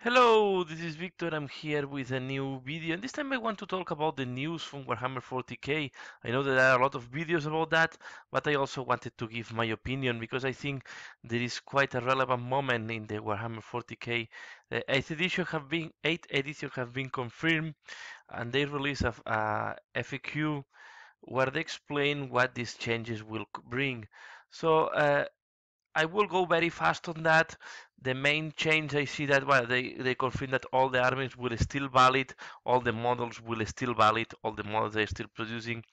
Hello, this is Victor. I'm here with a new video, and this time I want to talk about the news from Warhammer 40k. I know that there are a lot of videos about that, but I also wanted to give my opinion because I think there is quite a relevant moment in the Warhammer 40k. The 8th edition have been confirmed, and they release a FAQ where they explain what these changes will bring. So I will go very fast on that. The main change I see that well, they confirm that all the armies will still valid, all the models will still valid, all the models they're still producing.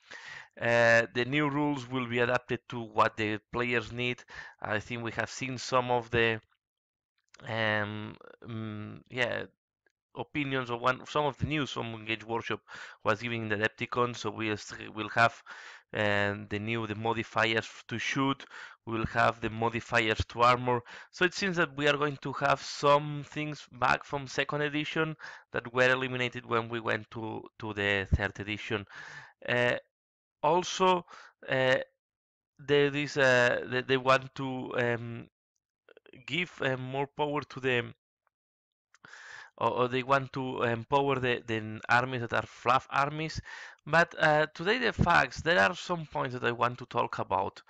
The new rules will be adapted to what the players need. I think we have seen some of the um, yeah opinions of some of the news from Engage Workshop was giving the Adepticon, so we'll have the modifiers to shoot, we'll have the modifiers to armor. So it seems that we are going to have some things back from second edition that were eliminated when we went to the third edition. Uh, Also, uh, they want to give more power to the or they want to empower the armies that are fluff armies. But today the facts, there are some points that I want to talk about.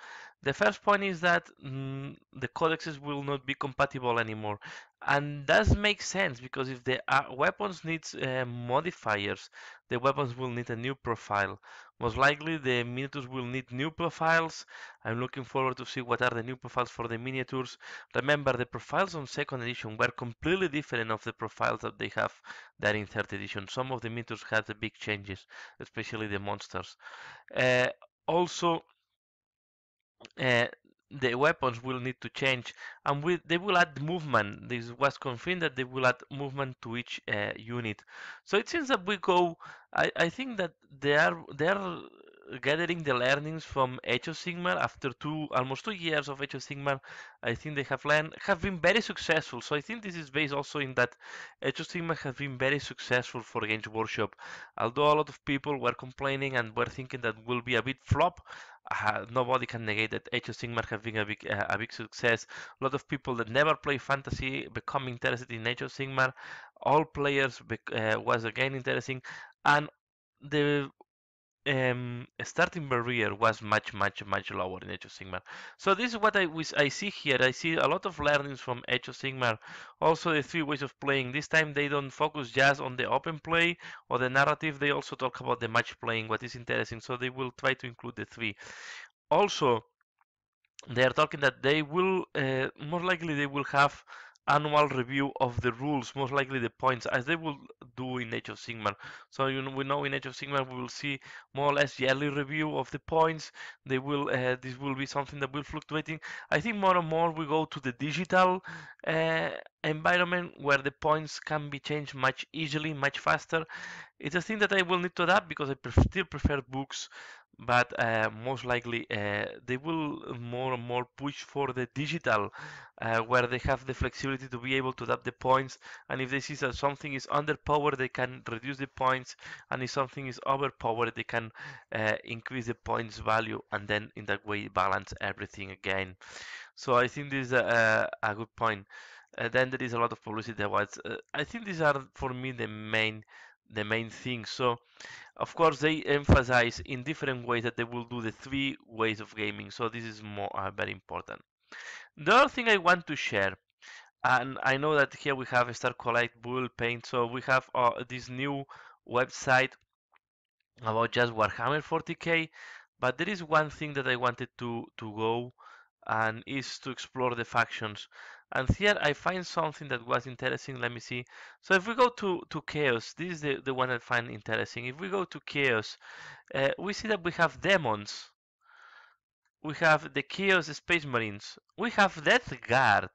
The first point is that the codexes will not be compatible anymore. And that makes sense because if the weapons needs modifiers, the weapons will need a new profile. Most likely the miniatures will need new profiles. I'm looking forward to see what are the new profiles for the miniatures. Remember, the profiles on second edition were completely different of the profiles that they have there in third edition. Some of the miniatures had the big changes, especially the monsters. Uh, Also, uh, the weapons will need to change, and they will add movement. This was confirmed that they will add movement to each unit. So it seems that we go. I think that they are gathering the learnings from Age of Sigmar after almost 2 years of Age of Sigmar. I think they have been very successful. So I think this is based also in that Age of Sigmar has been very successful for Games Workshop. Although a lot of people were complaining and were thinking that will be a bit flop, nobody can negate that Age of Sigmar have been a big success. A lot of people that never play fantasy become interested in Age of Sigmar. All players was again interesting, and the starting barrier was much lower in Age of Sigmar. So this is what I see here. I see a lot of learnings from Age of Sigmar. Also the three ways of playing. This time they don't focus just on the open play or the narrative. They also talk about the match playing, what is interesting. So they will try to include the three. Also, they are talking that they will most likely they will have annual review of the rules, most likely the points, as they will do in Age of Sigmar. So we know in Age of Sigmar we will see more or less yearly review of the points. They will this will be something that will fluctuating. I think more and more we go to the digital uh, environment where the points can be changed much easily, much faster. It's a thing that I will need to adapt because I still prefer books, but most likely they will more and more push for the digital, where they have the flexibility to be able to adapt the points. And if they see that something is underpowered, they can reduce the points, and if something is overpowered, they can increase the points value, and then in that way balance everything again. So I think this is a good point. Then there is a lot of publicity about. I think these are for me the main things. So of course they emphasize in different ways that they will do the three ways of gaming. So this is more very important. The other thing I want to share, and I know that here we have Star Collect, Bull Paint. So we have this new website about just Warhammer 40k. But there is one thing that I wanted to go and is to explore the factions. And here I find something that was interesting. Let me see. So if we go to Chaos, this is the one I find interesting. If we go to Chaos, we see that we have demons. We have the Chaos Space Marines. We have Death Guard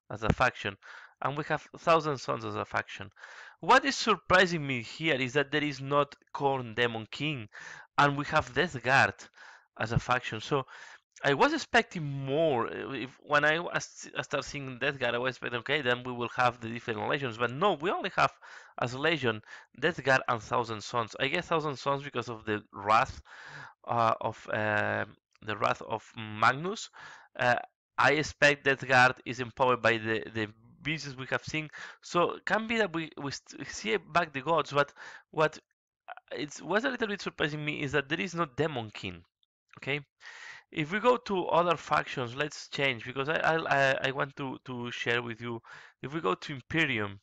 as a faction. And we have Thousand Sons as a faction. What is surprising me here is that there is not Khorne Demon King. And we have Death Guard as a faction. So I was expecting more. If when I start seeing Death Guard, I was expecting okay, then we will have the different legions. But no, we only have as legion Death Guard and Thousand Sons. I guess Thousand Sons because of of the wrath of Magnus. Uh, I expect Death Guard is empowered by the beasts we have seen. So it can be that we see back the gods, but what it was a little bit surprising me is that there is no Demon King. Okay, if we go to other factions, let's change because I want to share with you. If we go to Imperium,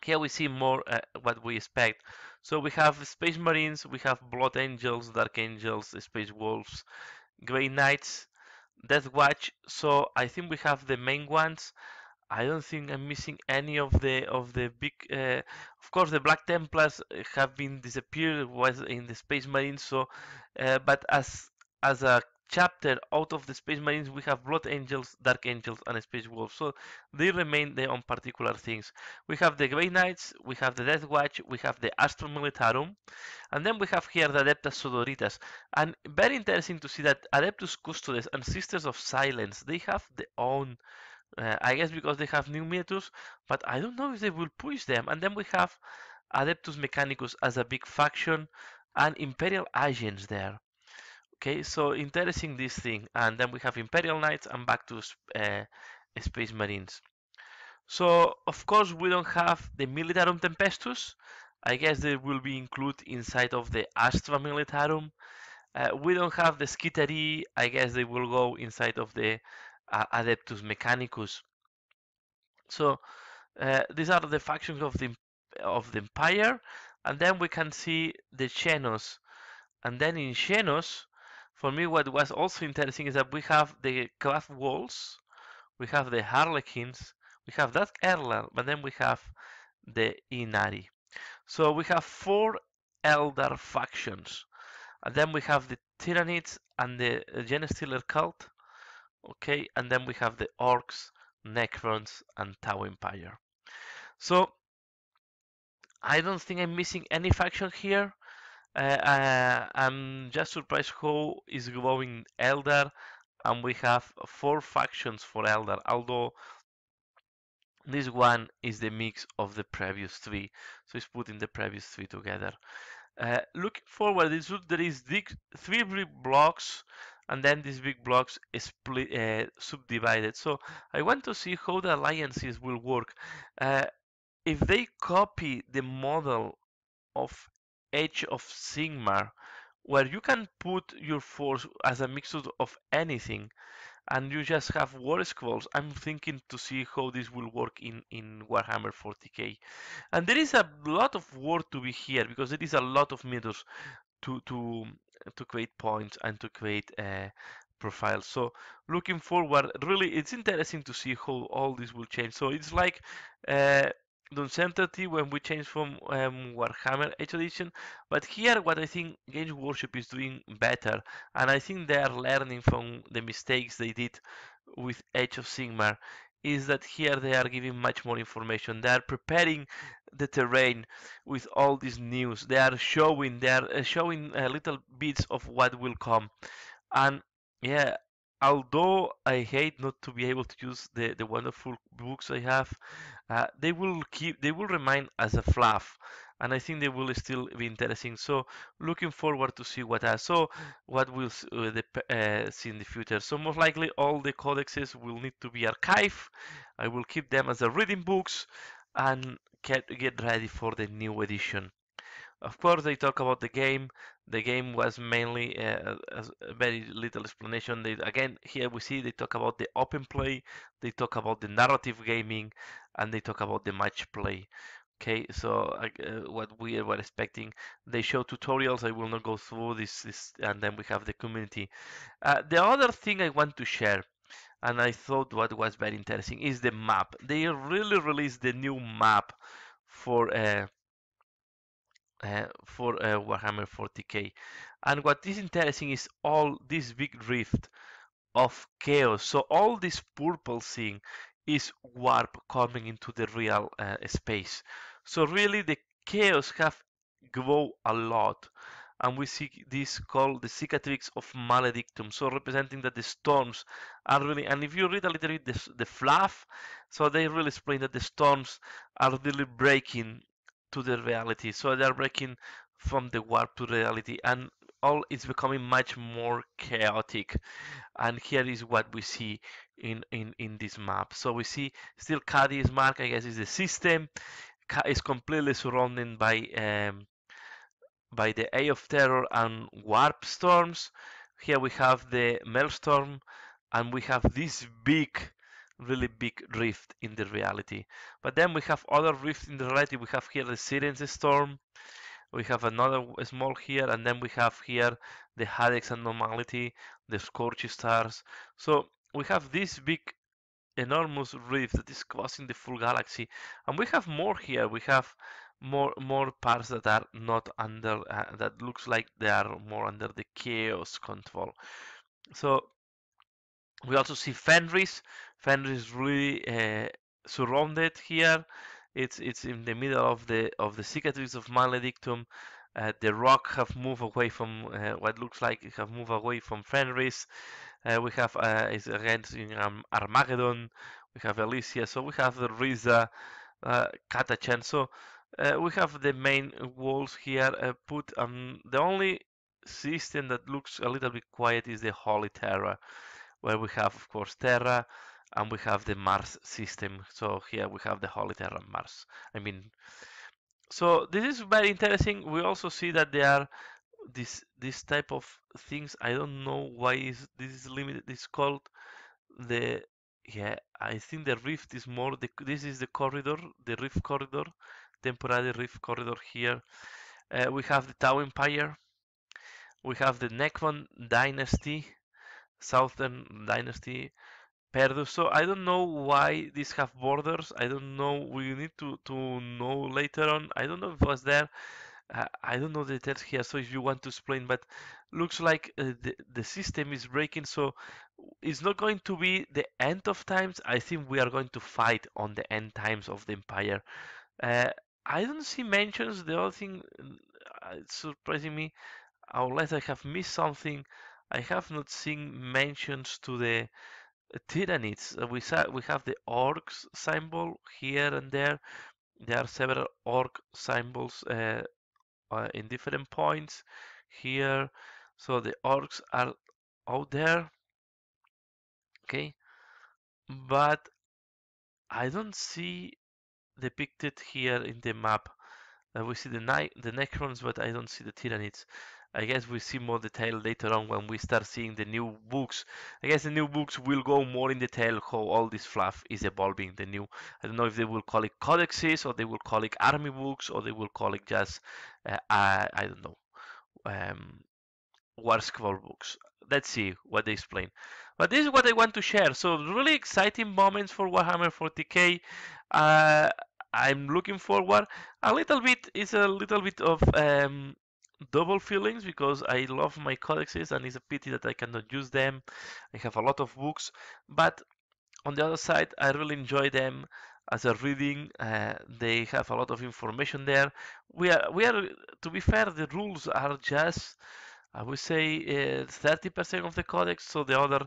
here we see more what we expect. So we have Space Marines, we have Blood Angels, Dark Angels, Space Wolves, Grey Knights, Death Watch. So I think we have the main ones. I don't think I'm missing any of the big. Of course, the Black Templars have been disappeared. Was in the Space Marines. So, but as a chapter out of the Space Marines, we have Blood Angels, Dark Angels, and Space Wolves. So they remain their own particular things. We have the Grey Knights, we have the Death Watch, we have the Astra Militarum, and then we have here the Adeptas Sodoritas. And very interesting to see that Adeptus Custodes and Sisters of Silence they have their own I guess because they have new miniatures, but I don't know if they will push them. And then we have Adeptus Mechanicus as a big faction and Imperial Agents there. Okay, so interesting this thing. And then we have Imperial Knights and back to Space Marines. So, of course, we don't have the Militarum Tempestus. I guess they will be included inside of the Astra Militarum. We don't have the Skitari. I guess they will go inside of the Adeptus Mechanicus. So these are the factions of the empire, and then we can see the Xenos. And then in Xenos, for me, what was also interesting is that we have the Craft Walls, we have the Harlequins, we have that Erlar, but then we have the Inari. So we have four elder factions, and then we have the Tyranids and the Genestealer cult. Okay, and then we have the Orcs, Necrons, and Tau Empire. So I don't think I'm missing any faction here. I'm just surprised how is growing Elder, and we have four factions for Elder, although this one is the mix of the previous three, so it's putting the previous three together. Looking forward, there is three big blocks, and then these big blocks is split, subdivided. So I want to see how the alliances will work. Uh, if they copy the model of Age of Sigmar, where you can put your force as a mixture of anything, and you just have war scrolls, I'm thinking to see how this will work in Warhammer 40k. And there is a lot of work to be here because there is a lot of meters to to to create points and to create profiles. So looking forward, really, it's interesting to see how all this will change. So it's like uh, the uncertainty when we change from Warhammer Age Edition, but here what I think Games Workshop is doing better, and I think they are learning from the mistakes they did with Age of Sigmar, is that here they are giving much more information. They are preparing the terrain with all this news. They are showing little bits of what will come. And yeah, although I hate not to be able to use the wonderful books I have, they will remain as a fluff, and I think they will still be interesting. So looking forward to see what we'll see in the future. So most likely all the codexes will need to be archived. I will keep them as a reading books and get ready for the new edition. Of course, they talk about the game. The game was mainly a very little explanation. Again, here we see they talk about the open play, they talk about the narrative gaming, and they talk about the match play. Okay, so what we were expecting, they show tutorials. I will not go through this, and then we have the community. The other thing I want to share, and I thought what was very interesting, is the map. They really released the new map for Warhammer 40k. And what is interesting is all this big rift of chaos. So all this purple thing is warp coming into the real space. So really the chaos have grown a lot. And we see this called the cicatrix of maledictum. So representing that the storms are really, and if you read a little bit the fluff, so they really explain that the storms are really breaking to the reality. So they are breaking from the warp to reality. And all is becoming much more chaotic. And here is what we see in this map. So we see still Cadi is marked, I guess is the system. Is completely surrounded by the Eye of Terror and Warp Storms. Here we have the Maelstrom, and we have this big, really big rift in the reality. But then we have other rifts in the reality. We have here the Siren's Storm. We have another small here, and then we have here the Hadex Anomality, the Scorched Stars. So we have this big enormous rift that is causing the full galaxy, and we have more here. We have more parts that are not under that looks like they are more under the chaos control. So we also see Fenris. Fenris really surrounded here. It's in the middle of the cicatrices of Maledictum. The rock have moved away from what looks like it have moved away from Fenris. We have is against Armageddon. We have Elysia. So we have the Riza, Katachan. So we have the main walls here put. The only system that looks a little bit quiet is the Holy Terra, where we have, of course, Terra, and we have the Mars system. So here we have the Holy Terra Mars. I mean, so this is very interesting. We also see that there are this type of things. I don't know why is this is limited. It's called the yeah. I think the rift is more. This is the corridor, the rift corridor, temporary rift corridor here. We have the Tau Empire. We have the Necron Dynasty, Southern Dynasty. Perdus. So I don't know why these have borders. I don't know. We need to know later on. I don't know if it was there. I don't know the details here. So if you want to explain, but looks like the system is breaking. So it's not going to be the end of times. I think we are going to fight on the end times of the empire. Uh, I don't see mentions. The other thing it's surprising me, unless I have missed something. I have not seen mentions to the Tyranids. We have the orcs symbol here and there. There are several orc symbols in different points here. So the orcs are out there, okay? But I don't see depicted here in the map. We see the Necrons, but I don't see the Tyranids. I guess we see more detail later on when we start seeing the new books. I guess the new books will go more in detail how all this fluff is evolving. The new, I don't know if they will call it codexes or they will call it army books or they will call it just, I don't know, um, War Scroll books. Let's see what they explain. But this is what I want to share. So really exciting moments for Warhammer 40k. Uh, I'm looking forward. A little bit is a little bit of double feelings because I love my codexes and it's a pity that I cannot use them. I have a lot of books, but on the other side, I really enjoy them as a reading. They have a lot of information there. We are to be fair, the rules are just I would say 30% of the codex, so the other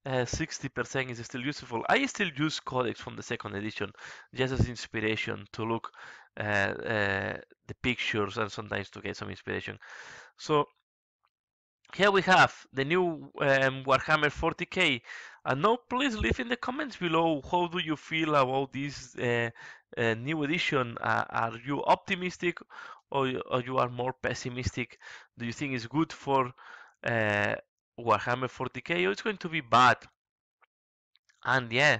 60% is still useful. I still use codex from the second edition just as inspiration to look the pictures and sometimes to get some inspiration. So here we have the new Warhammer 40k. And now please leave in the comments below how do you feel about this new edition. Are you optimistic or you are more pessimistic? Do you think it's good for uh, Warhammer 40k or it's going to be bad? And yeah,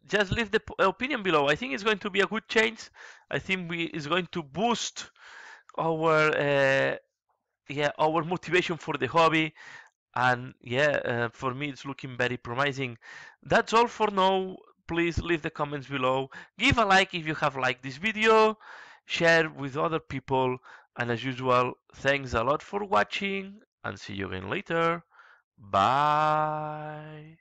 just leave the opinion below. I think it's going to be a good change. I think it's going to boost our our motivation for the hobby. And yeah, for me it's looking very promising. That's all for now. Please leave the comments below, give a like if you have liked this video, share with other people, and as usual, thanks a lot for watching and see you again later. Bye.